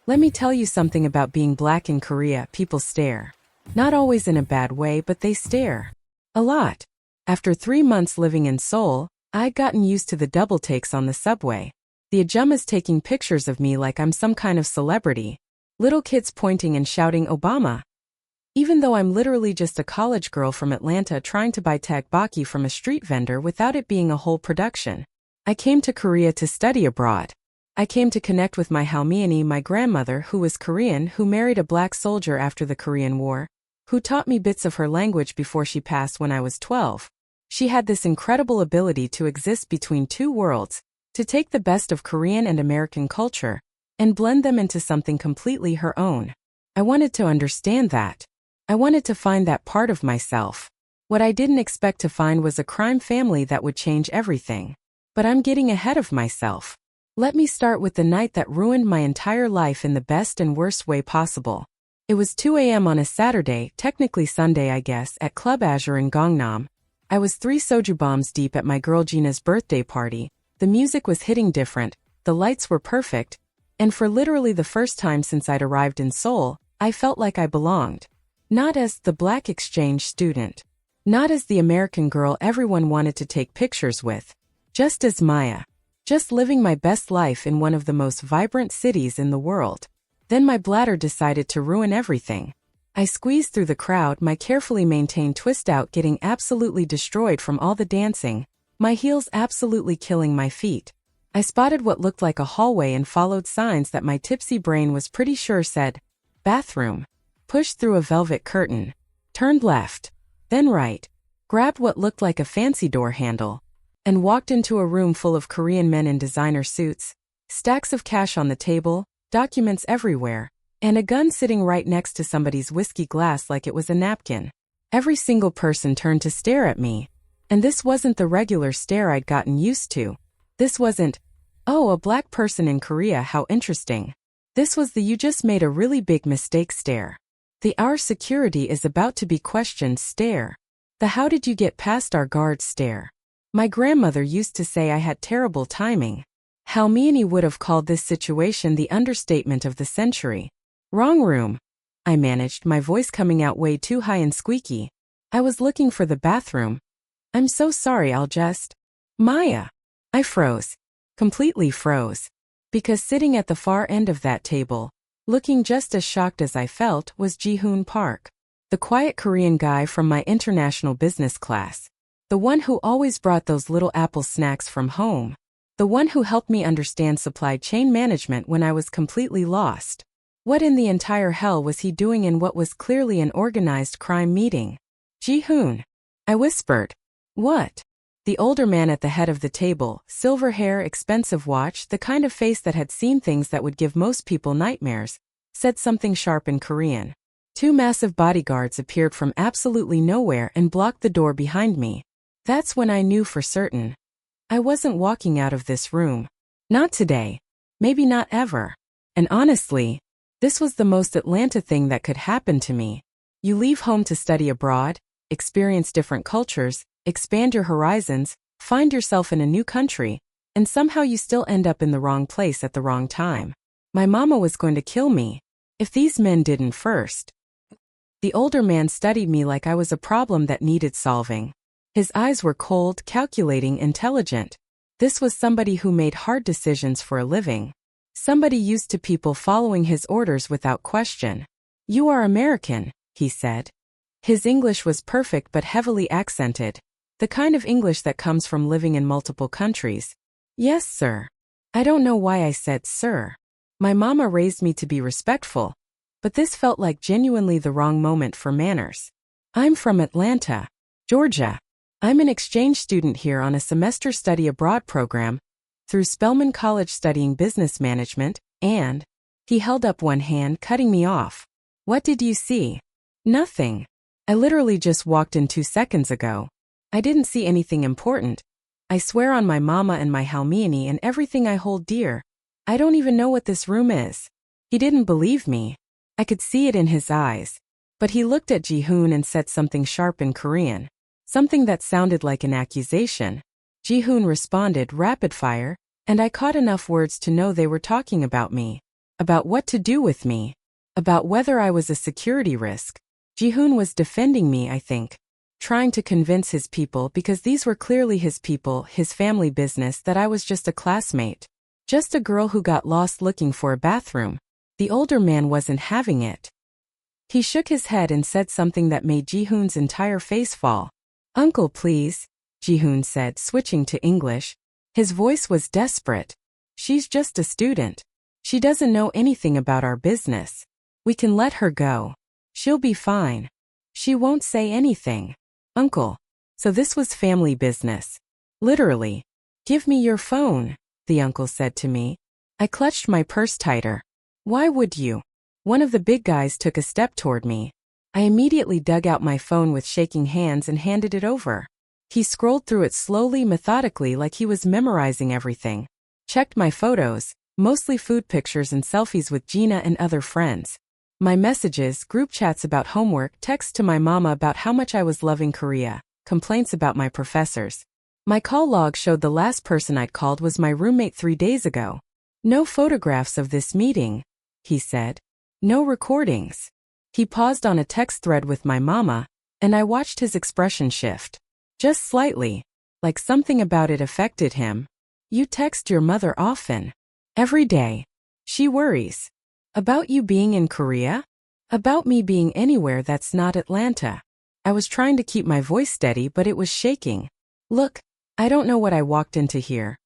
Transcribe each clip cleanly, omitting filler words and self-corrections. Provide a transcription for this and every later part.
Let me tell you something about being black in Korea. People stare. Not always in a bad way, but they stare. A lot. After 3 months living in Seoul, I'd gotten used to the double takes on the subway. The ajumas taking pictures of me like I'm some kind of celebrity. Little kids pointing and shouting Obama. Even though I'm literally just a college girl from Atlanta trying to buy tteokbokki from a street vendor without it being a whole production. I came to Korea to study abroad. I came to connect with my halmeennie, my grandmother who was Korean, who married a black soldier after the Korean War, who taught me bits of her language before she passed when I was 12. She had this incredible ability to exist between two worlds, to take the best of Korean and American culture, and blend them into something completely her own. I wanted to understand that. I wanted to find that part of myself. What I didn't expect to find was a crime family that would change everything. But I'm getting ahead of myself. Let me start with the night that ruined my entire life in the best and worst way possible. It was 2 a.m. on a Saturday, technically Sunday I guess, at Club Azure in Gangnam. I was 3 soju bombs deep at my girl Gina's birthday party. The music was hitting different, the lights were perfect, and for literally the first time since I'd arrived in Seoul, I felt like I belonged. Not as the black exchange student. Not as the American girl everyone wanted to take pictures with. Just as Maya. Just living my best life in one of the most vibrant cities in the world. Then my bladder decided to ruin everything. I squeezed through the crowd, my carefully maintained twist out getting absolutely destroyed from all the dancing, my heels absolutely killing my feet. I spotted what looked like a hallway and followed signs that my tipsy brain was pretty sure said, bathroom. Pushed through a velvet curtain, turned left, then right, grabbed what looked like a fancy door handle, and walked into a room full of Korean men in designer suits, stacks of cash on the table, documents everywhere, and a gun sitting right next to somebody's whiskey glass like it was a napkin. Every single person turned to stare at me, and this wasn't the regular stare I'd gotten used to. This wasn't, oh, a black person in Korea, how interesting. This was the you just made a really big mistake stare. The our security is about to be questioned stare. The how did you get past our guard stare. My grandmother used to say I had terrible timing. Halmeennie would have called this situation the understatement of the century. Wrong room. I managed, my voice coming out way too high and squeaky. I was looking for the bathroom. I'm so sorry, I'll just... Maya. I froze. Completely froze. Because sitting at the far end of that table, looking just as shocked as I felt, was Ji-hoon Park. The quiet Korean guy from my international business class. The one who always brought those little apple snacks from home. The one who helped me understand supply chain management when I was completely lost. What in the entire hell was he doing in what was clearly an organized crime meeting? Ji-hoon. I whispered. What? The older man at the head of the table, silver hair, expensive watch, the kind of face that had seen things that would give most people nightmares, said something sharp in Korean. 2 massive bodyguards appeared from absolutely nowhere and blocked the door behind me. That's when I knew for certain. I wasn't walking out of this room. Not today. Maybe not ever. And honestly, this was the most Atlanta thing that could happen to me. You leave home to study abroad, experience different cultures, expand your horizons, find yourself in a new country, and somehow you still end up in the wrong place at the wrong time. My mama was going to kill me if these men didn't first. The older man studied me like I was a problem that needed solving. His eyes were cold, calculating, intelligent. This was somebody who made hard decisions for a living. Somebody used to people following his orders without question. You are American, he said. His English was perfect but heavily accented. The kind of English that comes from living in multiple countries. Yes, sir. I don't know why I said sir. My mama raised me to be respectful, but this felt like genuinely the wrong moment for manners. I'm from Atlanta, Georgia. I'm an exchange student here on a semester study abroad program through Spelman College studying business management, and he held up one hand, cutting me off. What did you see? Nothing. I literally just walked in 2 seconds ago. I didn't see anything important. I swear on my mama and my halmeennie and everything I hold dear. I don't even know what this room is. He didn't believe me. I could see it in his eyes. But he looked at Ji-hoon and said something sharp in Korean. Something that sounded like an accusation. Ji-hoon responded rapid fire, and I caught enough words to know they were talking about me. about what to do with me, about whether I was a security risk. Ji-hoon was defending me, I think, trying to convince his people, because these were clearly his people, his family business, that I was just a classmate. Just a girl who got lost looking for a bathroom. The older man wasn't having it. He shook his head and said something that made Ji-hoon's entire face fall. "Uncle, please," Ji-hoon said, switching to English. His voice was desperate. "She's just a student. She doesn't know anything about our business. We can let her go. She'll be fine. She won't say anything. Uncle." So this was family business. Literally. "Give me your phone," the uncle said to me. I clutched my purse tighter. "Why would you?" One of the big guys took a step toward me. I immediately dug out my phone with shaking hands and handed it over. He scrolled through it slowly, methodically, like he was memorizing everything. Checked my photos, mostly food pictures and selfies with Gina and other friends. My messages, group chats about homework, texts to my mama about how much I was loving Korea, complaints about my professors. My call log showed the last person I'd called was my roommate 3 days ago. "No photographs of this meeting," he said. "No recordings." He paused on a text thread with my mama, and I watched his expression shift. Just slightly, like something about it affected him. "You text your mother often." "Every day. She worries." "About you being in Korea?" "About me being anywhere that's not Atlanta." I was trying to keep my voice steady, but it was shaking. "Look, I don't know what I walked into here,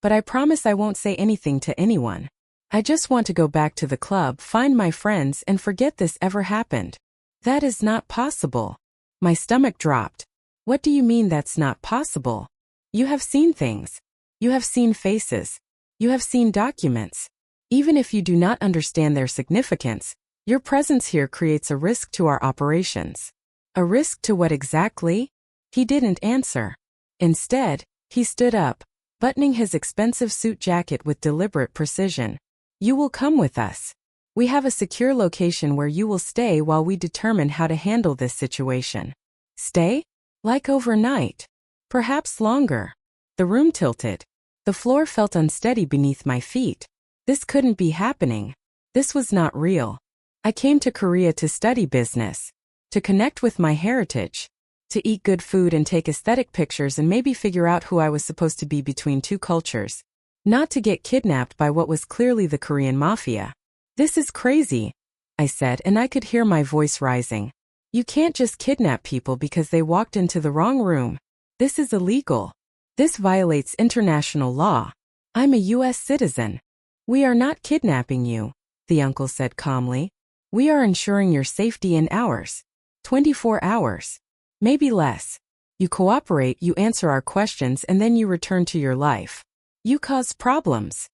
but I promise I won't say anything to anyone. I just want to go back to the club, find my friends, and forget this ever happened." "That is not possible." My stomach dropped. "What do you mean that's not possible? You have seen things. You have seen faces. You have seen documents. Even if you do not understand their significance, your presence here creates a risk to our operations." "A risk to what exactly?" He didn't answer. Instead, he stood up, buttoning his expensive suit jacket with deliberate precision. "You will come with us. We have a secure location where you will stay while we determine how to handle this situation." "Stay? Like overnight? Perhaps longer." The room tilted. The floor felt unsteady beneath my feet. This couldn't be happening. This was not real. I came to Korea to study business, to connect with my heritage, to eat good food and take aesthetic pictures and maybe figure out who I was supposed to be between two cultures. Not to get kidnapped by what was clearly the Korean Mafia. "This is crazy," I said, and I could hear my voice rising. "You can't just kidnap people because they walked into the wrong room. This is illegal. This violates international law. I'm a U.S. citizen." "We are not kidnapping you," the uncle said calmly. "We are ensuring your safety and ours. 24 hours. Maybe less. You cooperate, you answer our questions, and then you return to your life. You cause problems."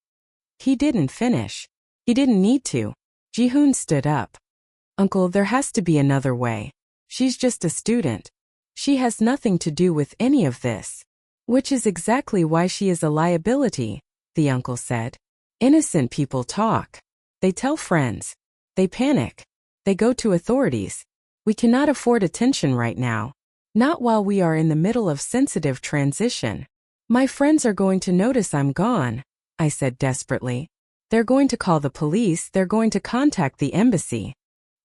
He didn't finish. He didn't need to. Ji-hoon stood up. "Uncle, there has to be another way. She's just a student. She has nothing to do with any of this." "Which is exactly why she is a liability," the uncle said. "Innocent people talk. They tell friends. They panic. They go to authorities. We cannot afford attention right now. Not while we are in the middle of sensitive transition. My friends are going to notice I'm gone," I said desperately. "They're going to call the police, they're going to contact the embassy.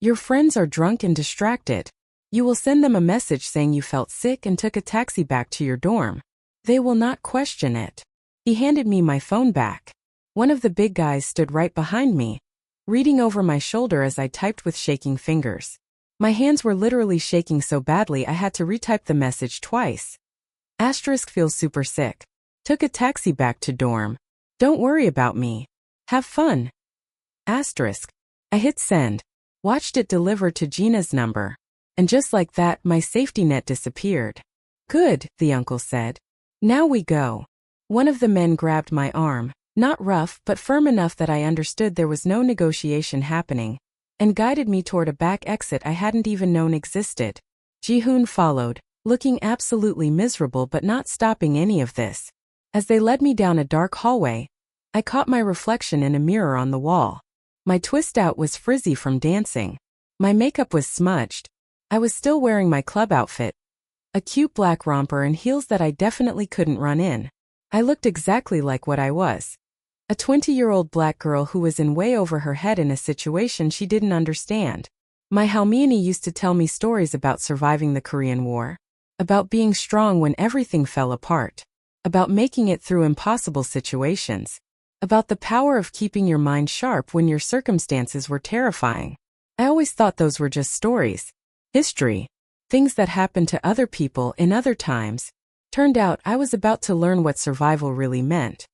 Your friends are drunk and distracted. You will send them a message saying you felt sick and took a taxi back to your dorm. They will not question it." He handed me my phone back. One of the big guys stood right behind me, reading over my shoulder as I typed with shaking fingers. My hands were literally shaking so badly I had to retype the message twice. Asterisk feels super sick. Took a taxi back to dorm. Don't worry about me. Have fun. Asterisk. I hit send. Watched it deliver to Gina's number. And just like that, my safety net disappeared. Good, the uncle said. Now we go. One of the men grabbed my arm, not rough but firm enough that I understood there was no negotiation happening, and guided me toward a back exit I hadn't even known existed. Ji-hoon followed, looking absolutely miserable but not stopping any of this. As they led me down a dark hallway, I caught my reflection in a mirror on the wall. My twist out was frizzy from dancing. My makeup was smudged. I was still wearing my club outfit, a cute black romper and heels that I definitely couldn't run in. I looked exactly like what I was. A 20-year-old black girl who was in way over her head in a situation she didn't understand. My Halmini used to tell me stories about surviving the Korean War, about being strong when everything fell apart, about making it through impossible situations, about the power of keeping your mind sharp when your circumstances were terrifying. I always thought those were just stories, history, things that happened to other people in other times. Turned out I was about to learn what survival really meant.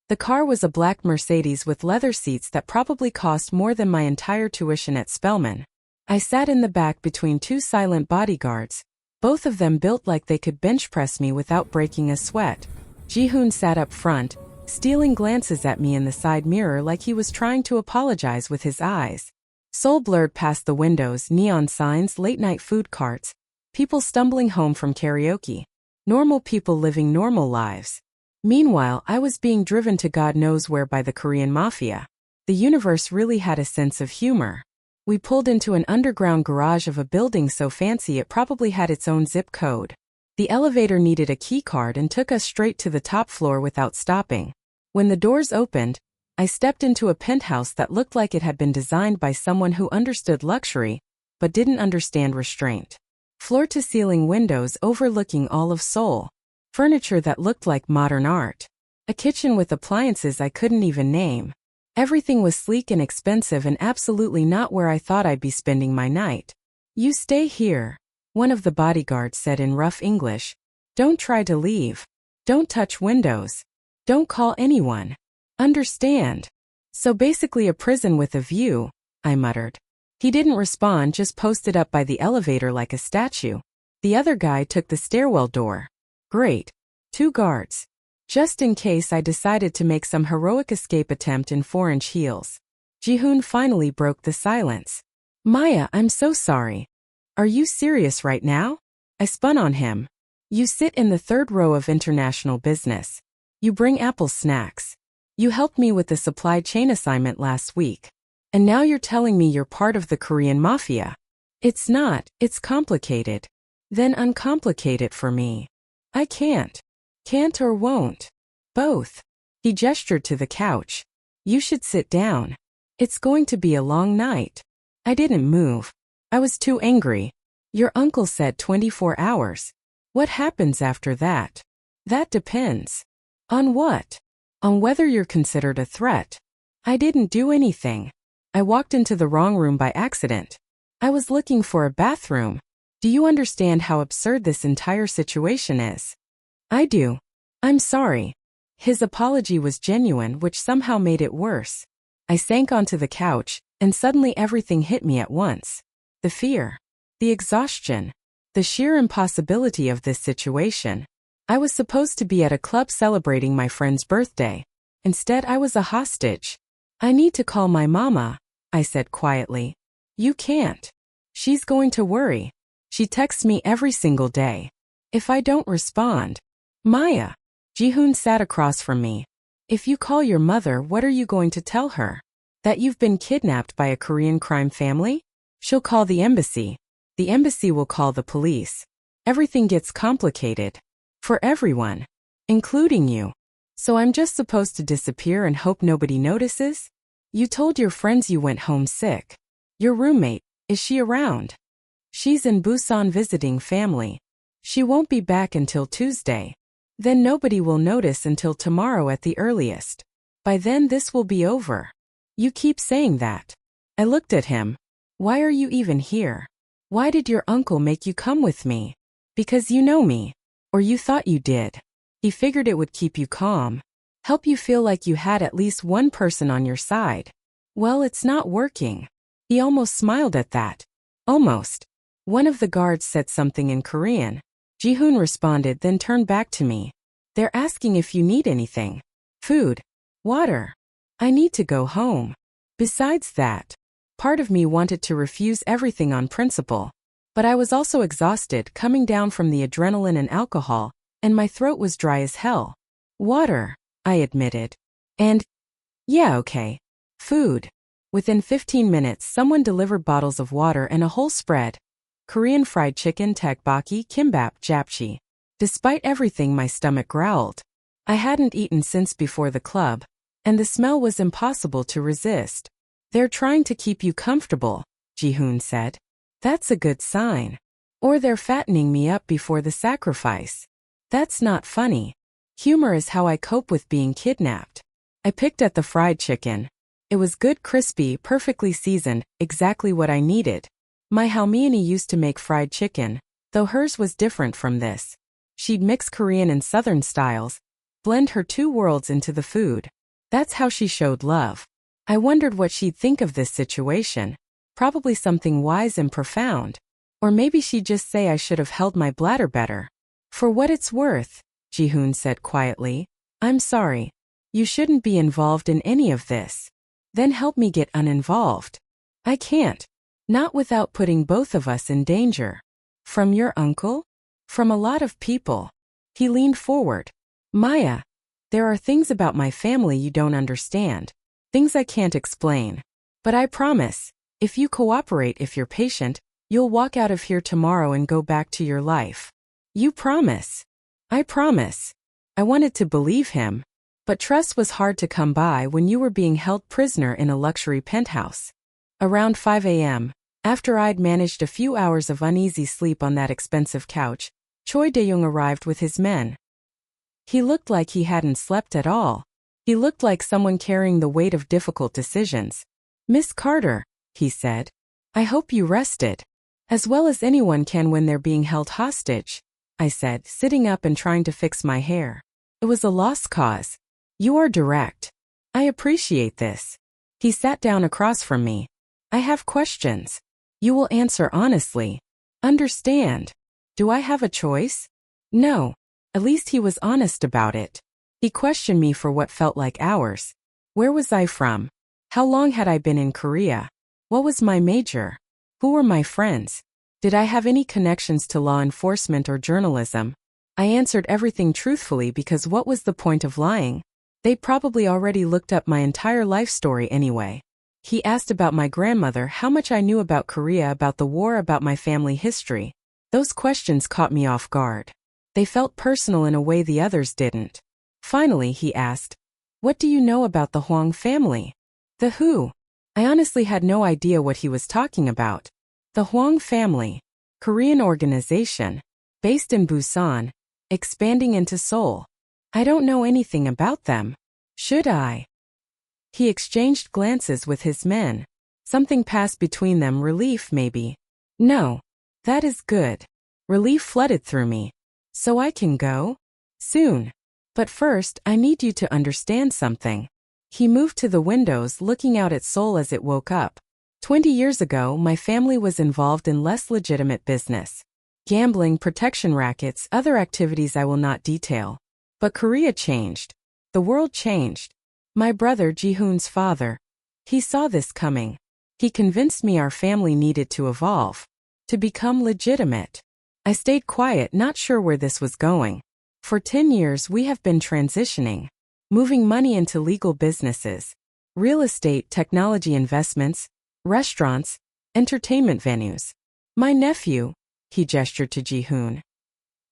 The car was a black Mercedes with leather seats that probably cost more than my entire tuition at Spelman. I sat in the back between two silent bodyguards, both of them built like they could bench press me without breaking a sweat. Ji-hoon sat up front, stealing glances at me in the side mirror like he was trying to apologize with his eyes. Seoul blurred past the windows, neon signs, late-night food carts, people stumbling home from karaoke. Normal people living normal lives. Meanwhile, I was being driven to God knows where by the Korean Mafia. The universe really had a sense of humor. We pulled into an underground garage of a building so fancy it probably had its own zip code. The elevator needed a key card and took us straight to the top floor without stopping. When the doors opened, I stepped into a penthouse that looked like it had been designed by someone who understood luxury, but didn't understand restraint. Floor-to-ceiling windows overlooking all of Seoul. Furniture that looked like modern art. A kitchen with appliances I couldn't even name. Everything was sleek and expensive and absolutely not where I thought I'd be spending my night. "You stay here," one of the bodyguards said in rough English. "Don't try to leave. Don't touch windows. Don't call anyone. Understand?" "So basically a prison with a view," I muttered. He didn't respond, just posted up by the elevator like a statue. The other guy took the stairwell door. Great. 2 guards. Just in case I decided to make some heroic escape attempt in 4-inch heels. Ji-hoon finally broke the silence. "Maya, I'm so sorry. Are you serious right now?" I spun on him. "You sit in the 3rd row of international business. You bring Apple snacks. You helped me with the supply chain assignment last week. And now you're telling me you're part of the Korean Mafia. It's not, it's complicated. Then uncomplicate it for me." "I can't. Can't or won't. Both." He gestured to the couch. "You should sit down. It's going to be a long night." I didn't move. I was too angry. "Your uncle said 24 hours. What happens after that?" "That depends." "On what?" "On whether you're considered a threat." "I didn't do anything. I walked into the wrong room by accident. I was looking for a bathroom. Do you understand how absurd this entire situation is?" "I do. I'm sorry." His apology was genuine, which somehow made it worse. I sank onto the couch, and suddenly everything hit me at once. The fear. The exhaustion. The sheer impossibility of this situation. I was supposed to be at a club celebrating my friend's birthday. Instead, I was a hostage. "I need to call my mama," I said quietly. "You can't. She's going to worry. She texts me every single day. If I don't respond." "Maya." Ji-hoon sat across from me. "If you call your mother, what are you going to tell her? That you've been kidnapped by a Korean crime family? She'll call the embassy. The embassy will call the police. Everything gets complicated. For everyone. Including you. So I'm just supposed to disappear and hope nobody notices? You told your friends you went home sick. Your roommate, is she around?" "She's in Busan visiting family. She won't be back until Tuesday. Then nobody will notice until tomorrow at the earliest. By then this will be over." "You keep saying that." I looked at him. "Why are you even here? Why did your uncle make you come with me?" "Because you know me. Or you thought you did. He figured it would keep you calm. Help you feel like you had at least one person on your side. Well, it's not working." He almost smiled at that. Almost. One of the guards said something in Korean. Ji-hoon responded, then turned back to me. "They're asking if you need anything. Food. Water. I need to go home. Besides that." Part of me wanted to refuse everything on principle. But I was also exhausted, coming down from the adrenaline and alcohol, and my throat was dry as hell. "Water," I admitted. And, "Yeah, okay. Food." Within 15 minutes, someone delivered bottles of water and a whole spread. Korean fried chicken, tteokbokki, kimbap, japchae. Despite everything, my stomach growled. I hadn't eaten since before the club. And the smell was impossible to resist. They're trying to keep you comfortable, Ji-hoon said. That's a good sign. Or they're fattening me up before the sacrifice. That's not funny. Humor is how I cope with being kidnapped. I picked at the fried chicken. It was good, crispy, perfectly seasoned, exactly what I needed. My Halmiani used to make fried chicken, though hers was different from this. She'd mix Korean and Southern styles, blend her two worlds into the food. That's how she showed love. I wondered what she'd think of this situation. Probably something wise and profound. Or maybe she'd just say I should have held my bladder better. For what it's worth, Ji-hoon said quietly, I'm sorry. You shouldn't be involved in any of this. Then help me get uninvolved. I can't. Not without putting both of us in danger. From your uncle? From a lot of people. He leaned forward. Maya, there are things about my family you don't understand. Things I can't explain. But I promise, if you cooperate, if you're patient, you'll walk out of here tomorrow and go back to your life. You promise? I promise. I wanted to believe him. But trust was hard to come by when you were being held prisoner in a luxury penthouse. Around 5 a.m., after I'd managed a few hours of uneasy sleep on that expensive couch, Choi Dae-young arrived with his men. He looked like he hadn't slept at all. He looked like someone carrying the weight of difficult decisions. Miss Carter, he said, I hope you rested. As well as anyone can when they're being held hostage, I said, sitting up and trying to fix my hair. It was a lost cause. You are direct. I appreciate this. He sat down across from me. I have questions. You will answer honestly. Understand. Do I have a choice? No. At least he was honest about it. He questioned me for what felt like hours. Where was I from? How long had I been in Korea? What was my major? Who were my friends? Did I have any connections to law enforcement or journalism? I answered everything truthfully because what was the point of lying? They'd probably already looked up my entire life story anyway. He asked about my grandmother, how much I knew about Korea, about the war, about my family history. Those questions caught me off guard. They felt personal in a way the others didn't. Finally, he asked, what do you know about the Hwang family? The who? I honestly had no idea what he was talking about. The Hwang family, Korean organization, based in Busan, expanding into Seoul. I don't know anything about them. Should I? He exchanged glances with his men. Something passed between them, relief maybe. No. That is good. Relief flooded through me. So I can go? Soon. But first, I need you to understand something. He moved to the windows, looking out at Seoul as it woke up. 20 years ago, my family was involved in less legitimate business. Gambling, protection rackets, other activities I will not detail. But Korea changed. The world changed. My brother Ji-hoon's father. He saw this coming. He convinced me our family needed to evolve. To become legitimate. I stayed quiet, not sure where this was going. For 10 years we have been transitioning. Moving money into legal businesses. Real estate, technology investments, restaurants, entertainment venues. My nephew, he gestured to Ji-hoon.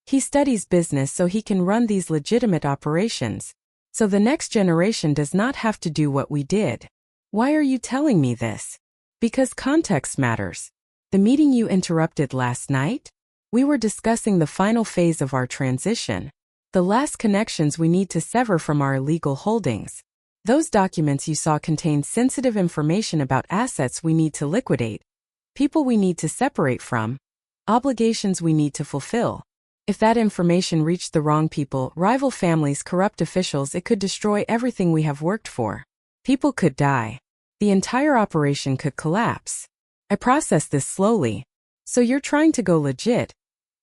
He studies business so he can run these legitimate operations. So the next generation does not have to do what we did. Why are you telling me this? Because context matters. The meeting you interrupted last night? We were discussing the final phase of our transition. The last connections we need to sever from our illegal holdings. Those documents you saw contain sensitive information about assets we need to liquidate, people we need to separate from, obligations we need to fulfill. If that information reached the wrong people, rival families, corrupt officials, it could destroy everything we have worked for. People could die. The entire operation could collapse. I processed this slowly. So you're trying to go legit,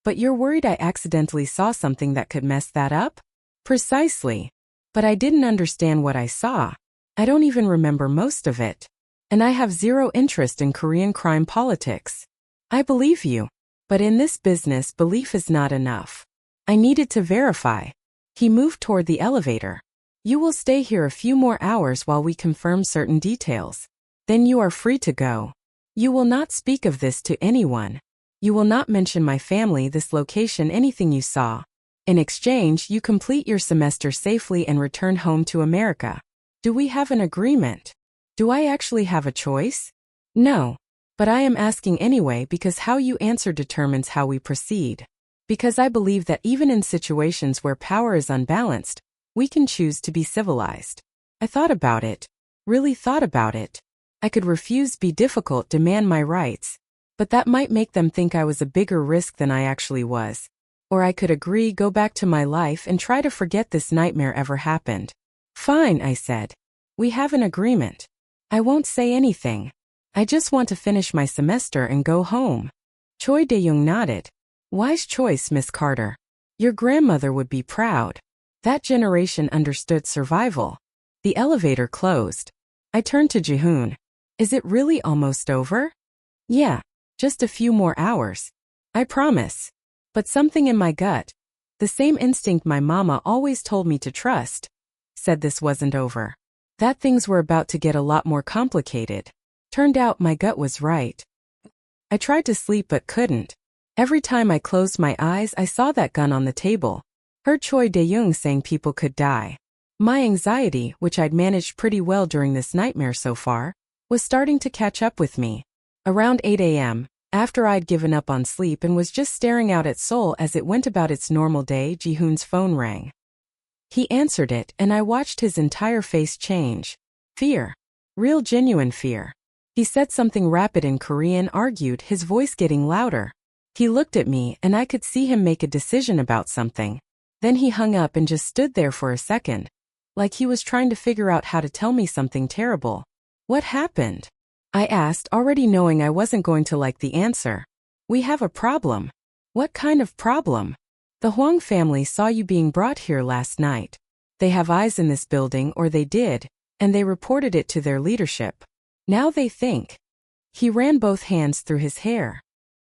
but you're worried I accidentally saw something that could mess that up? Precisely. But I didn't understand what I saw. I don't even remember most of it. And I have zero interest in Korean crime politics. I believe you. But in this business, belief is not enough. I needed to verify. He moved toward the elevator. You will stay here a few more hours while we confirm certain details. Then you are free to go. You will not speak of this to anyone. You will not mention my family, this location, anything you saw. In exchange, you complete your semester safely and return home to America. Do we have an agreement? Do I actually have a choice? No. But I am asking anyway because how you answer determines how we proceed. Because I believe that even in situations where power is unbalanced, we can choose to be civilized. I thought about it. Really thought about it. I could refuse, be difficult, demand my rights. But that might make them think I was a bigger risk than I actually was. Or I could agree, go back to my life and try to forget this nightmare ever happened. Fine, I said. We have an agreement. I won't say anything. I just want to finish my semester and go home. Choi Dae-young nodded. Wise choice, Miss Carter. Your grandmother would be proud. That generation understood survival. The elevator closed. I turned to Ji-hoon. Is it really almost over? Yeah, just a few more hours. I promise. But something in my gut, the same instinct my mama always told me to trust, said this wasn't over. That things were about to get a lot more complicated. Turned out my gut was right. I tried to sleep but couldn't. Every time I closed my eyes, I saw that gun on the table. Heard Choi Dae-young saying people could die. My anxiety, which I'd managed pretty well during this nightmare so far, was starting to catch up with me. Around 8 a.m., after I'd given up on sleep and was just staring out at Seoul as it went about its normal day, Ji-hoon's phone rang. He answered it, and I watched his entire face change. Fear. Real genuine fear. He said something rapid in Korean, argued, his voice getting louder. He looked at me, and I could see him make a decision about something. Then he hung up and just stood there for a second, like he was trying to figure out how to tell me something terrible. What happened? I asked, already knowing I wasn't going to like the answer. We have a problem. What kind of problem? The Hwang family saw you being brought here last night. They have eyes in this building, or they did, and they reported it to their leadership. Now they think. He ran both hands through his hair.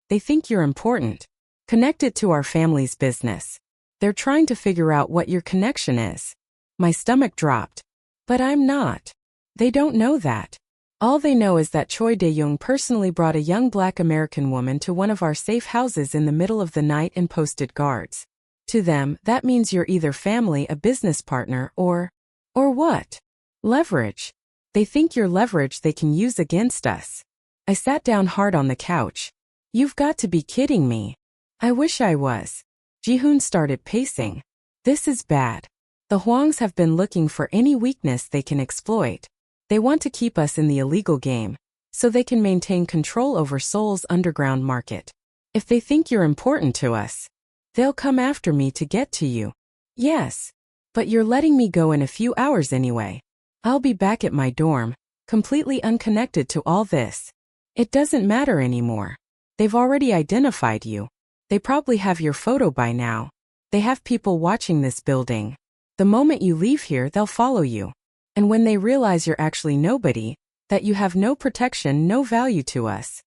They think you're important. Connected to our family's business. They're trying to figure out what your connection is. My stomach dropped. But I'm not. They don't know that. All they know is that Choi Dae-young personally brought a young black American woman to one of our safe houses in the middle of the night and posted guards. To them, that means you're either family, a business partner, or what? Leverage. They think you're leverage they can use against us. I sat down hard on the couch. You've got to be kidding me. I wish I was. Ji-hoon started pacing. This is bad. The Hwangs have been looking for any weakness they can exploit. They want to keep us in the illegal game, so they can maintain control over Seoul's underground market. If they think you're important to us, they'll come after me to get to you. Yes. But you're letting me go in a few hours anyway. I'll be back at my dorm, completely unconnected to all this. It doesn't matter anymore. They've already identified you. They probably have your photo by now. They have people watching this building. The moment you leave here, they'll follow you. And when they realize you're actually nobody, that you have no protection, no value to us.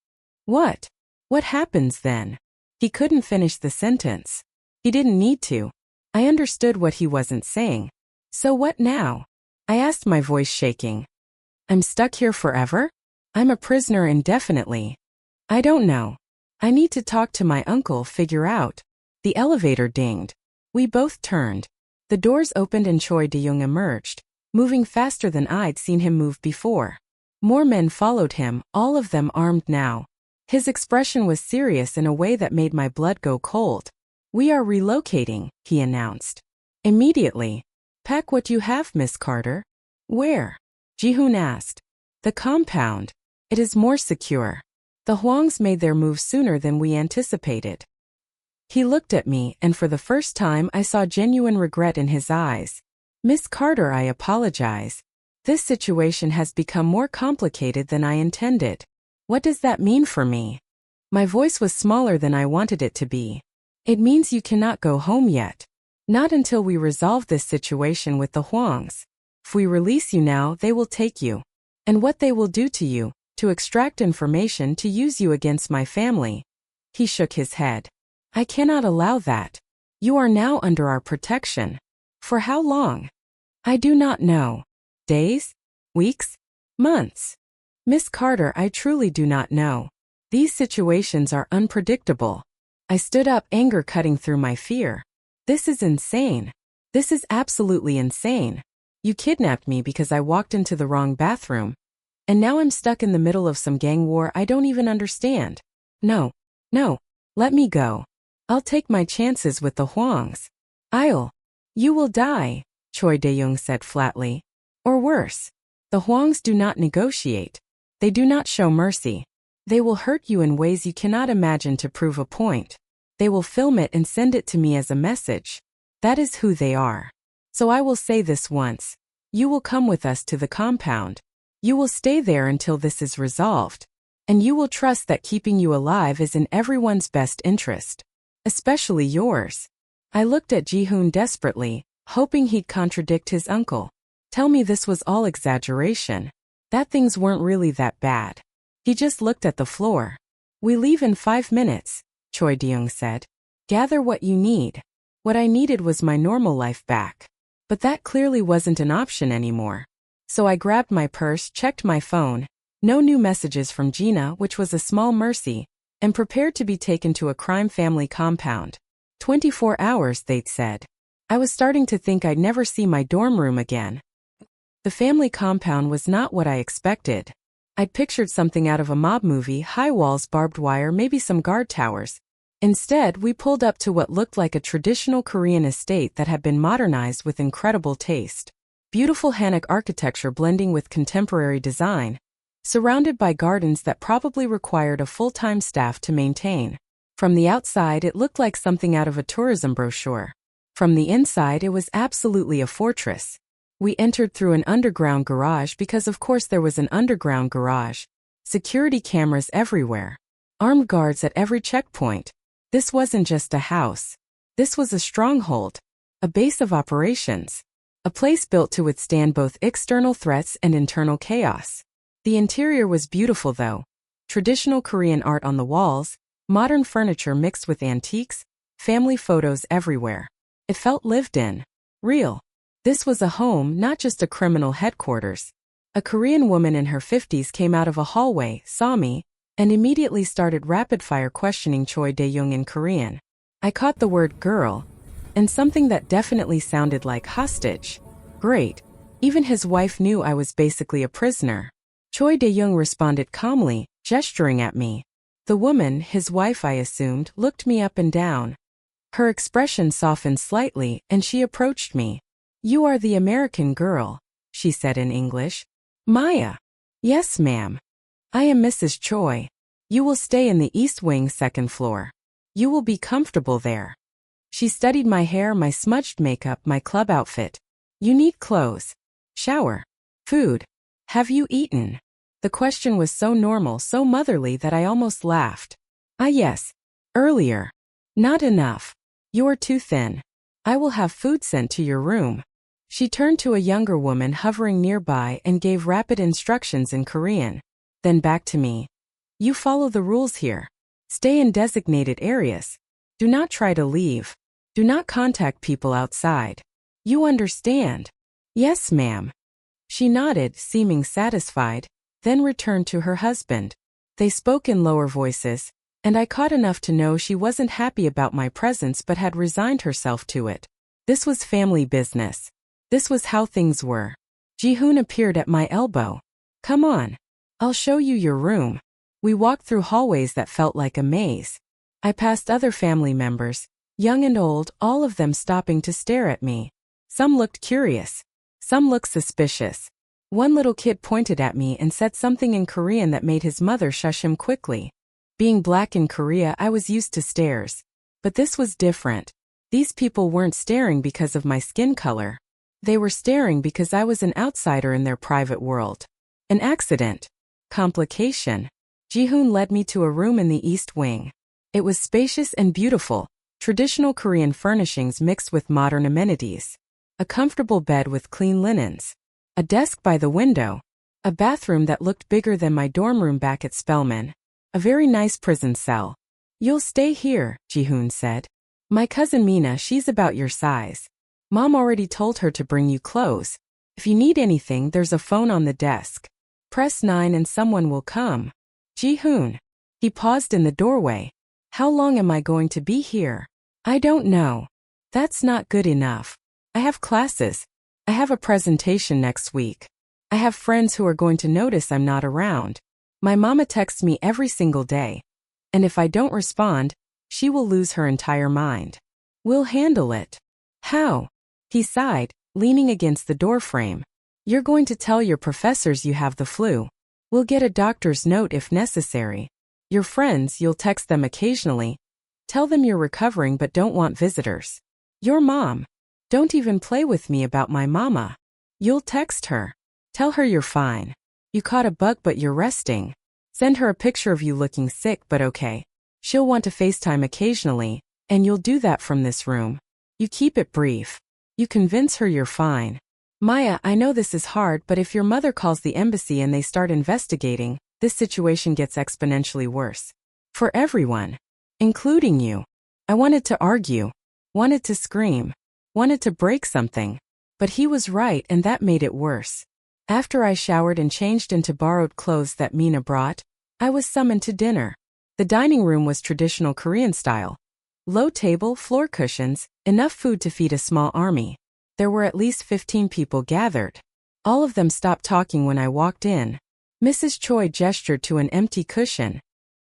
What? What happens then? He couldn't finish the sentence. He didn't need to. I understood what he wasn't saying. So what now? I asked, my voice shaking. I'm stuck here forever? I'm a prisoner indefinitely. I don't know. I need to talk to my uncle, figure out. The elevator dinged. We both turned. The doors opened and Choi Dae-young emerged, moving faster than I'd seen him move before. More men followed him, all of them armed now. His expression was serious in a way that made my blood go cold. We are relocating, he announced. Immediately. Pack what you have, Miss Carter. Where? Ji-hoon asked. The compound. It is more secure. The Hwangs made their move sooner than we anticipated. He looked at me, and for the first time I saw genuine regret in his eyes. Miss Carter, I apologize. This situation has become more complicated than I intended. What does that mean for me? My voice was smaller than I wanted it to be. It means you cannot go home yet. Not until we resolve this situation with the Hwangs. If we release you now, they will take you. And what they will do to you, to extract information to use you against my family. He shook his head. I cannot allow that. You are now under our protection. For how long? I do not know. Days? Weeks? Months? Miss Carter, I truly do not know. These situations are unpredictable. I stood up, anger cutting through my fear. This is insane. This is absolutely insane. You kidnapped me because I walked into the wrong bathroom. And now I'm stuck in the middle of some gang war I don't even understand. No. No. Let me go. I'll take my chances with the Huangs. You will die, Choi Dae-young said flatly. Or worse. The Huangs do not negotiate. They do not show mercy. They will hurt you in ways you cannot imagine to prove a point. They will film it and send it to me as a message. That is who they are. So I will say this once. You will come with us to the compound. You will stay there until this is resolved. And you will trust that keeping you alive is in everyone's best interest. Especially yours. I looked at Ji-hoon desperately, hoping he'd contradict his uncle. Tell me this was all exaggeration. That things weren't really that bad. He just looked at the floor. We leave in 5 minutes, Choi Dae-young said. Gather what you need. What I needed was my normal life back. But that clearly wasn't an option anymore. So I grabbed my purse, checked my phone, no new messages from Gina, which was a small mercy, and prepared to be taken to a crime family compound. 24 hours, they'd said. I was starting to think I'd never see my dorm room again. The family compound was not what I expected. I'd pictured something out of a mob movie, high walls, barbed wire, maybe some guard towers. Instead, we pulled up to what looked like a traditional Korean estate that had been modernized with incredible taste. Beautiful Hanok architecture blending with contemporary design, surrounded by gardens that probably required a full-time staff to maintain. From the outside, it looked like something out of a tourism brochure. From the inside, it was absolutely a fortress. We entered through an underground garage because of course there was an underground garage. Security cameras everywhere. Armed guards at every checkpoint. This wasn't just a house. This was a stronghold. A base of operations. A place built to withstand both external threats and internal chaos. The interior was beautiful though. Traditional Korean art on the walls, modern furniture mixed with antiques, family photos everywhere. It felt lived in. Real. This was a home, not just a criminal headquarters. A Korean woman in her 50s came out of a hallway, saw me, and immediately started rapid-fire questioning Choi Dae-young in Korean. I caught the word girl, and something that definitely sounded like hostage. Great. Even his wife knew I was basically a prisoner. Choi Dae-young responded calmly, gesturing at me. The woman, his wife I assumed, looked me up and down. Her expression softened slightly, and she approached me. You are the American girl, she said in English. Maya. Yes, ma'am. I am Mrs. Choi. You will stay in the East Wing 2nd floor. You will be comfortable there. She studied my hair, my smudged makeup, my club outfit. You need clothes. Shower. Food. Have you eaten? The question was so normal, so motherly that I almost laughed. Ah yes. Earlier. Not enough. You are too thin. I will have food sent to your room. She turned to a younger woman hovering nearby and gave rapid instructions in Korean. Then back to me. You follow the rules here. Stay in designated areas. Do not try to leave. Do not contact people outside. You understand? Yes, ma'am. She nodded, seeming satisfied, then returned to her husband. They spoke in lower voices, and I caught enough to know she wasn't happy about my presence but had resigned herself to it. This was family business. This was how things were. Ji-hoon appeared at my elbow. Come on. I'll show you your room. We walked through hallways that felt like a maze. I passed other family members, young and old, all of them stopping to stare at me. Some looked curious. Some looked suspicious. One little kid pointed at me and said something in Korean that made his mother shush him quickly. Being black in Korea, I was used to stares. But this was different. These people weren't staring because of my skin color. They were staring because I was an outsider in their private world. An accident. Complication. Ji-hoon led me to a room in the East Wing. It was spacious and beautiful, traditional Korean furnishings mixed with modern amenities. A comfortable bed with clean linens. A desk by the window. A bathroom that looked bigger than my dorm room back at Spelman. A very nice prison cell. You'll stay here, Ji-hoon said. My cousin Mina, she's about your size. Mom already told her to bring you clothes. If you need anything, there's a phone on the desk. Press 9 and someone will come. Ji-hoon. He paused in the doorway. How long am I going to be here? I don't know. That's not good enough. I have classes. I have a presentation next week. I have friends who are going to notice I'm not around. My mama texts me every single day. And if I don't respond, she will lose her entire mind. We'll handle it. How? He sighed, leaning against the doorframe. You're going to tell your professors you have the flu. We'll get a doctor's note if necessary. Your friends, you'll text them occasionally. Tell them you're recovering but don't want visitors. Your mom. Don't even play with me about my mama. You'll text her. Tell her you're fine. You caught a bug but you're resting. Send her a picture of you looking sick but okay. She'll want to FaceTime occasionally, and you'll do that from this room. You keep it brief. You convince her you're fine. Maya, I know this is hard, but if your mother calls the embassy and they start investigating, this situation gets exponentially worse. For everyone. Including you. I wanted to argue. Wanted to scream. Wanted to break something. But he was right and that made it worse. After I showered and changed into borrowed clothes that Mina brought, I was summoned to dinner. The dining room was traditional Korean style. Low table, floor cushions, enough food to feed a small army. There were at least 15 people gathered. All of them stopped talking when I walked in. Mrs. Choi gestured to an empty cushion.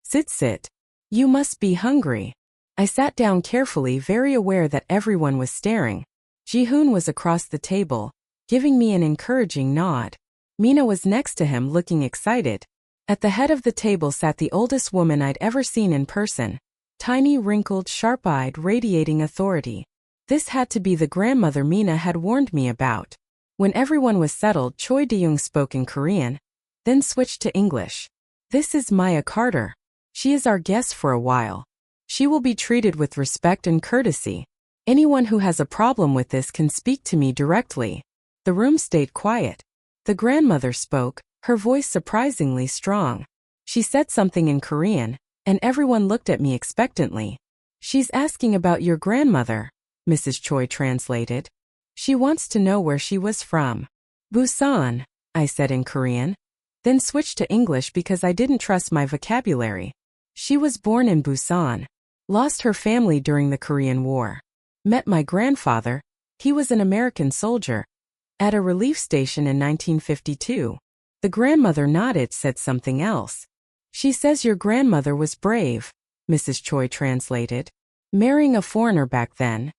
Sit. You must be hungry. I sat down carefully, very aware that everyone was staring. Ji-hoon was across the table, giving me an encouraging nod. Mina was next to him, looking excited. At the head of the table sat the oldest woman I'd ever seen in person. Tiny, wrinkled, sharp-eyed, radiating authority. This had to be the grandmother Mina had warned me about. When everyone was settled, Choi Dae-young spoke in Korean, then switched to English. This is Maya Carter. She is our guest for a while. She will be treated with respect and courtesy. Anyone who has a problem with this can speak to me directly. The room stayed quiet. The grandmother spoke, her voice surprisingly strong. She said something in Korean, and everyone looked at me expectantly. She's asking about your grandmother, Mrs. Choi translated. She wants to know where she was from. Busan, I said in Korean, then switched to English because I didn't trust my vocabulary. She was born in Busan. Lost her family during the Korean War. Met my grandfather, he was an American soldier, at a relief station in 1952. The grandmother nodded, said something else. She says your grandmother was brave, Mrs. Choi translated. Marrying a foreigner back then.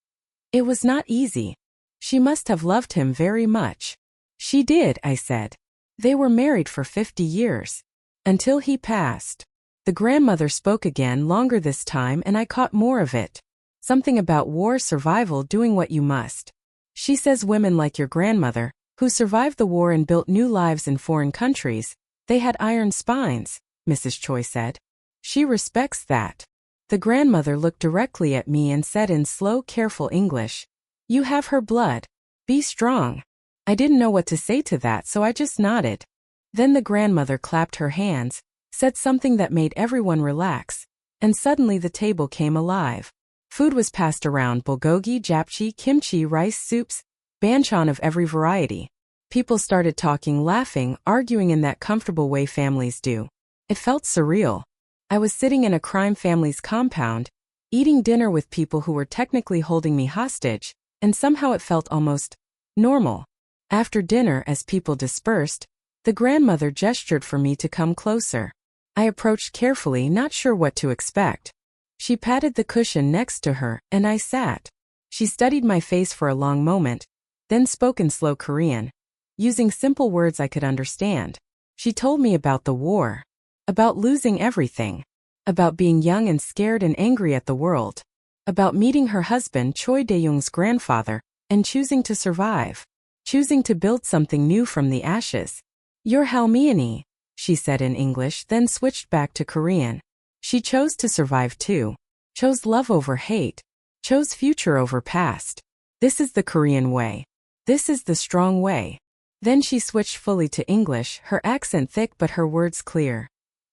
It was not easy. She must have loved him very much. She did, I said. They were married for 50 years. Until he passed. The grandmother spoke again, longer this time, and I caught more of it. Something about war survival, doing what you must. She says women like your grandmother, who survived the war and built new lives in foreign countries, they had iron spines, Mrs. Choi said. She respects that. The grandmother looked directly at me and said in slow, careful English, you have her blood. Be strong. I didn't know what to say to that, so I just nodded. Then the grandmother clapped her hands, said something that made everyone relax, and suddenly the table came alive. Food was passed around: bulgogi, japchae, kimchi, rice, soups, banchan of every variety. People started talking, laughing, arguing in that comfortable way families do. It felt surreal. I was sitting in a crime family's compound, eating dinner with people who were technically holding me hostage, and somehow it felt almost normal. After dinner, as people dispersed, the grandmother gestured for me to come closer. I approached carefully, not sure what to expect. She patted the cushion next to her, and I sat. She studied my face for a long moment, then spoke in slow Korean, using simple words I could understand. She told me about the war, about losing everything, about being young and scared and angry at the world, about meeting her husband, Choi Dae-young's grandfather, and choosing to survive, choosing to build something new from the ashes. Your halmeani, she said in English, then switched back to Korean. She chose to survive too. Chose love over hate. Chose future over past. This is the Korean way. This is the strong way. Then she switched fully to English, her accent thick but her words clear.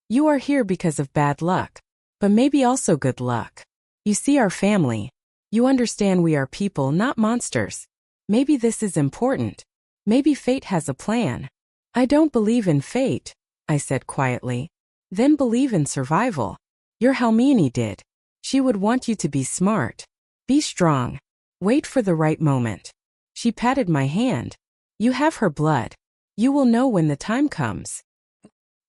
You are here because of bad luck. But maybe also good luck. You see our family. You understand we are people, not monsters. Maybe this is important. Maybe fate has a plan. I don't believe in fate, I said quietly. Then believe in survival. Your halmeani did. She would want you to be smart. Be strong. Wait for the right moment. She patted my hand. You have her blood. You will know when the time comes.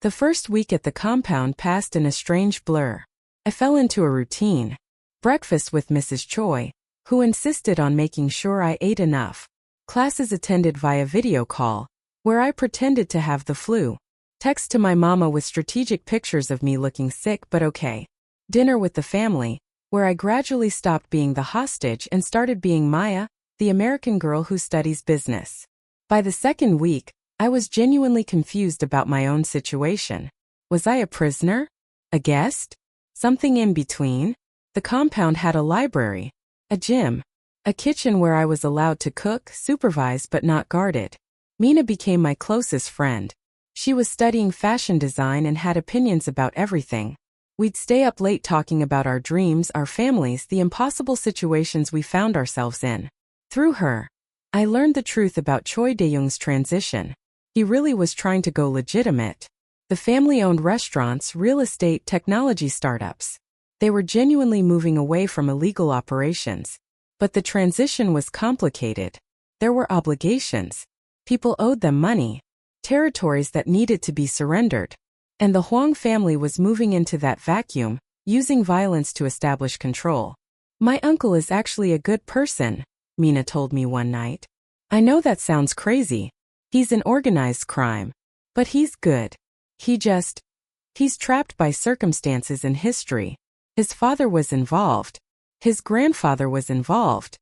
The first week at the compound passed in a strange blur. I fell into a routine. Breakfast with Mrs. Choi, who insisted on making sure I ate enough. Classes attended via video call, where I pretended to have the flu. Text to my mama with strategic pictures of me looking sick but okay. Dinner with the family, where I gradually stopped being the hostage and started being Maya, the American girl who studies business. By the second week, I was genuinely confused about my own situation. Was I a prisoner? A guest? Something in between? The compound had a library, a gym, a kitchen where I was allowed to cook, supervise but not guarded. Mina became my closest friend. She was studying fashion design and had opinions about everything. We'd stay up late talking about our dreams, our families, the impossible situations we found ourselves in. Through her, I learned the truth about Choi Dae-young's transition. He really was trying to go legitimate. The family-owned restaurants, real estate, technology startups. They were genuinely moving away from illegal operations. But the transition was complicated. There were obligations. People owed them money. Territories that needed to be surrendered. And the Huang family was moving into that vacuum, using violence to establish control. My uncle is actually a good person, Mina told me one night. I know that sounds crazy. He's in organized crime. But he's good. He's trapped by circumstances and history. His father was involved. His grandfather was involved.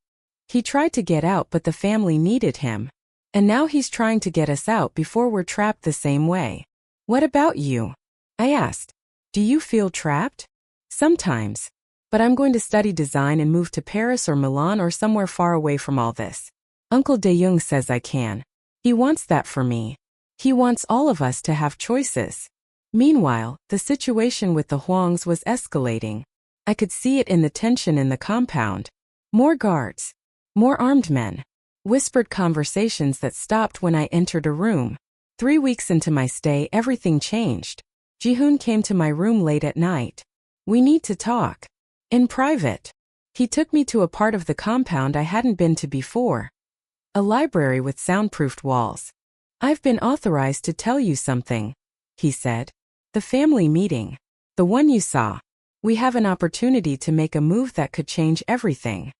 He tried to get out but the family needed him. And now he's trying to get us out before we're trapped the same way. What about you? I asked. Do you feel trapped? Sometimes. But I'm going to study design and move to Paris or Milan or somewhere far away from all this. Uncle Dae-young says I can. He wants that for me. He wants all of us to have choices. Meanwhile, the situation with the Huangs was escalating. I could see it in the tension in the compound. More guards. More armed men. Whispered conversations that stopped when I entered a room. 3 weeks into my stay, everything changed. Ji-hoon came to my room late at night. We need to talk. In private. He took me to a part of the compound I hadn't been to before. A library with soundproofed walls. I've been authorized to tell you something, he said. The family meeting. The one you saw. We have an opportunity to make a move that could change everything.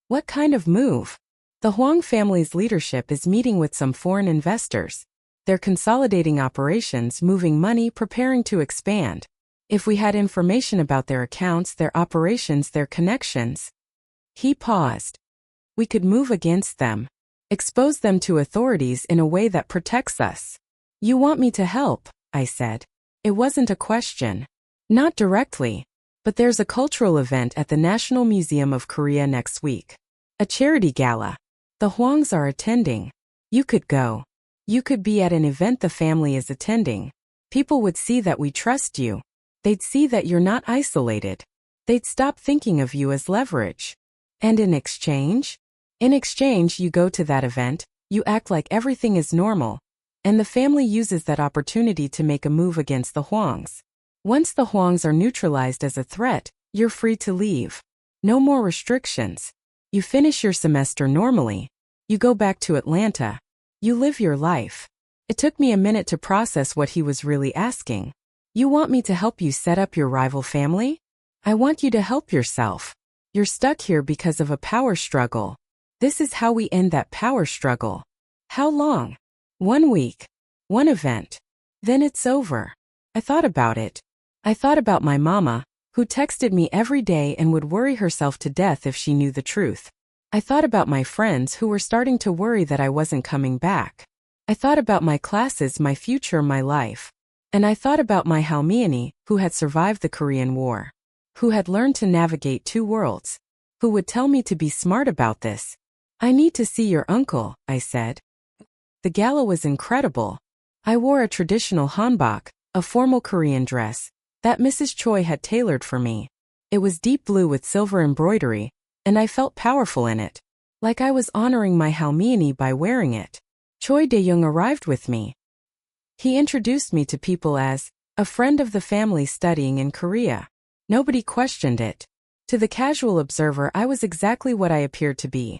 What kind of move? The Huang family's leadership is meeting with some foreign investors. They're consolidating operations, moving money, preparing to expand. If we had information about their accounts, their operations, their connections. He paused. We could move against them. Expose them to authorities in a way that protects us. You want me to help, I said. It wasn't a question. Not directly. But there's a cultural event at the National Museum of Korea next week. A charity gala. The Huangs are attending. You could go. You could be at an event the family is attending. People would see that we trust you. They'd see that you're not isolated. They'd stop thinking of you as leverage. And in exchange? In exchange, you go to that event, you act like everything is normal. And the family uses that opportunity to make a move against the Huangs. Once the Huangs are neutralized as a threat, you're free to leave. No more restrictions. You finish your semester normally. You go back to Atlanta. You live your life. It took me a minute to process what he was really asking. You want me to help you set up your rival family? I want you to help yourself. You're stuck here because of a power struggle. This is how we end that power struggle. How long? 1 week. 1 event. Then it's over. I thought about it. I thought about my mama, who texted me every day and would worry herself to death if she knew the truth. I thought about my friends who were starting to worry that I wasn't coming back. I thought about my classes, my future, my life. And I thought about my Halmiani, who had survived the Korean War. Who had learned to navigate 2 worlds. Who would tell me to be smart about this. I need to see your uncle, I said. The gala was incredible. I wore a traditional hanbok, a formal Korean dress, that Mrs. Choi had tailored for me. It was deep blue with silver embroidery, and I felt powerful in it. Like I was honoring my Halmiani by wearing it. Choi Dae-young arrived with me. He introduced me to people as a friend of the family studying in Korea. Nobody questioned it. To the casual observer, I was exactly what I appeared to be.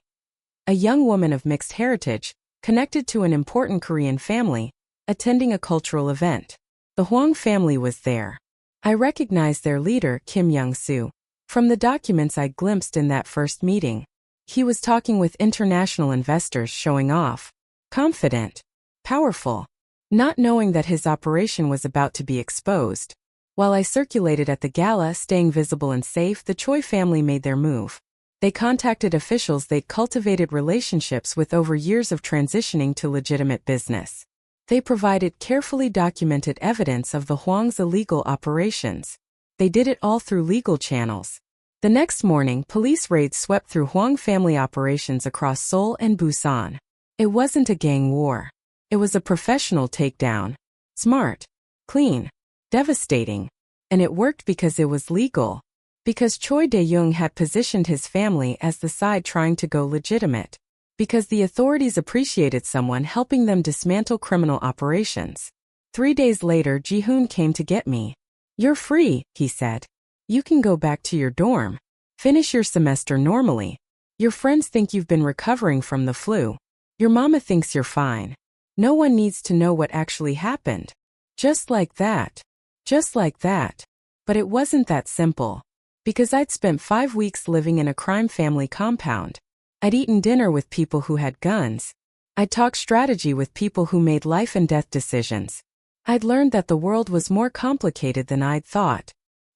a young woman of mixed heritage, connected to an important Korean family, attending a cultural event. The Hwang family was there. I recognized their leader, Kim Young-soo, from the documents I glimpsed in that first meeting. He was talking with international investors, showing off. Confident. Powerful. Not knowing that his operation was about to be exposed. While I circulated at the gala, staying visible and safe, the Choi family made their move. They contacted officials they'd cultivated relationships with over years of transitioning to legitimate business. They provided carefully documented evidence of the Hwang's illegal operations. They did it all through legal channels. The next morning, police raids swept through Hwang family operations across Seoul and Busan. It wasn't a gang war. It was a professional takedown. Smart. Clean. Devastating. And it worked because it was legal. Because Choi Dae-young had positioned his family as the side trying to go legitimate. Because the authorities appreciated someone helping them dismantle criminal operations. 3 days later, Ji-hoon came to get me. "You're free," he said. "You can go back to your dorm. Finish your semester normally. Your friends think you've been recovering from the flu. Your mama thinks you're fine. No one needs to know what actually happened." Just like that. Just like that. But it wasn't that simple. Because I'd spent 5 weeks living in a crime family compound. I'd eaten dinner with people who had guns. I'd talked strategy with people who made life and death decisions. I'd learned that the world was more complicated than I'd thought.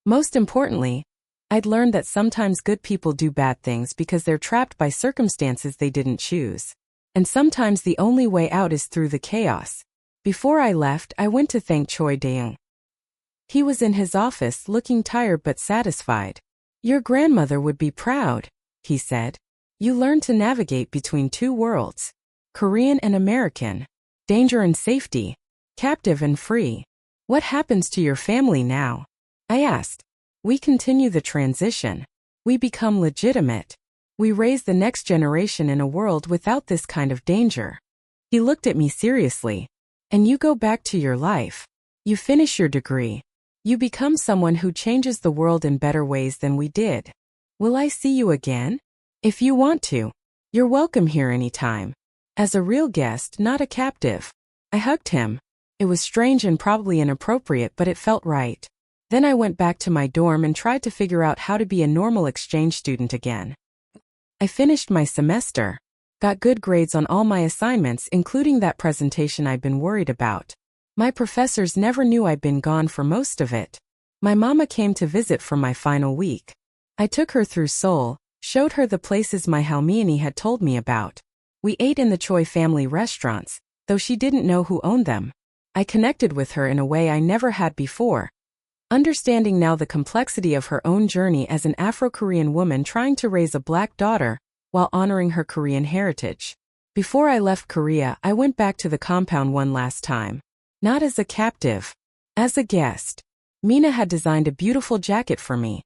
Most importantly, I'd learned that sometimes good people do bad things because they're trapped by circumstances they didn't choose. And sometimes the only way out is through the chaos. Before I left, I went to thank Choi Dae-young. He was in his office, looking tired but satisfied. "Your grandmother would be proud," he said. "You learned to navigate between two worlds. Korean and American. Danger and safety. Captive and free. What happens to your family now?" I asked. "We continue the transition. We become legitimate. We raise the next generation in a world without this kind of danger." He looked at me seriously. "And you go back to your life. You finish your degree. You become someone who changes the world in better ways than we did. Will I see you again? If you want to. You're welcome here anytime. As a real guest, not a captive." I hugged him. It was strange and probably inappropriate, but it felt right. Then I went back to my dorm and tried to figure out how to be a normal exchange student again. I finished my semester. Got good grades on all my assignments, including that presentation I'd been worried about. My professors never knew I'd been gone for most of it. My mama came to visit for my final week. I took her through Seoul, showed her the places my halmeen이 had told me about. We ate in the Choi family restaurants, though she didn't know who owned them. I connected with her in a way I never had before. Understanding now the complexity of her own journey as an Afro-Korean woman trying to raise a black daughter while honoring her Korean heritage. Before I left Korea, I went back to the compound one last time. Not as a captive. As a guest. Mina had designed a beautiful jacket for me.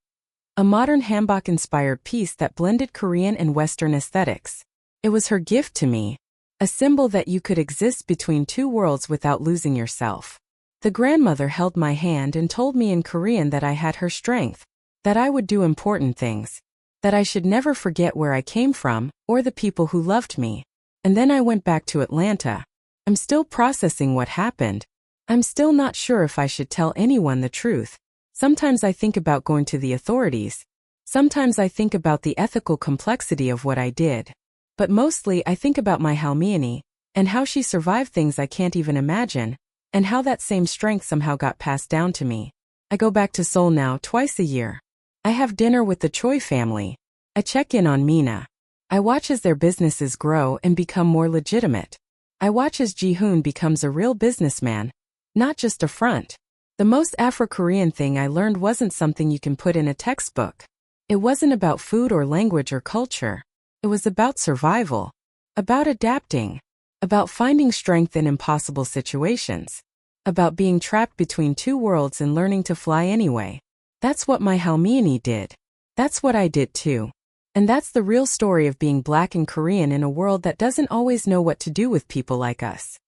A modern hanbok-inspired piece that blended Korean and Western aesthetics. It was her gift to me. A symbol that you could exist between two worlds without losing yourself. The grandmother held my hand and told me in Korean that I had her strength. That I would do important things. That I should never forget where I came from, or the people who loved me. And then I went back to Atlanta. I'm still processing what happened. I'm still not sure if I should tell anyone the truth. Sometimes I think about going to the authorities. Sometimes I think about the ethical complexity of what I did. But mostly I think about my halmeen이, and how she survived things I can't even imagine, and how that same strength somehow got passed down to me. I go back to Seoul now twice a year. I have dinner with the Choi family. I check in on Mina. I watch as their businesses grow and become more legitimate. I watch as Ji-hoon becomes a real businessman, not just a front. The most Afro-Korean thing I learned wasn't something you can put in a textbook. It wasn't about food or language or culture. It was about survival. About adapting. About finding strength in impossible situations. About being trapped between two worlds and learning to fly anyway. That's what my halmeen이 did. That's what I did too. And that's the real story of being black and Korean in a world that doesn't always know what to do with people like us.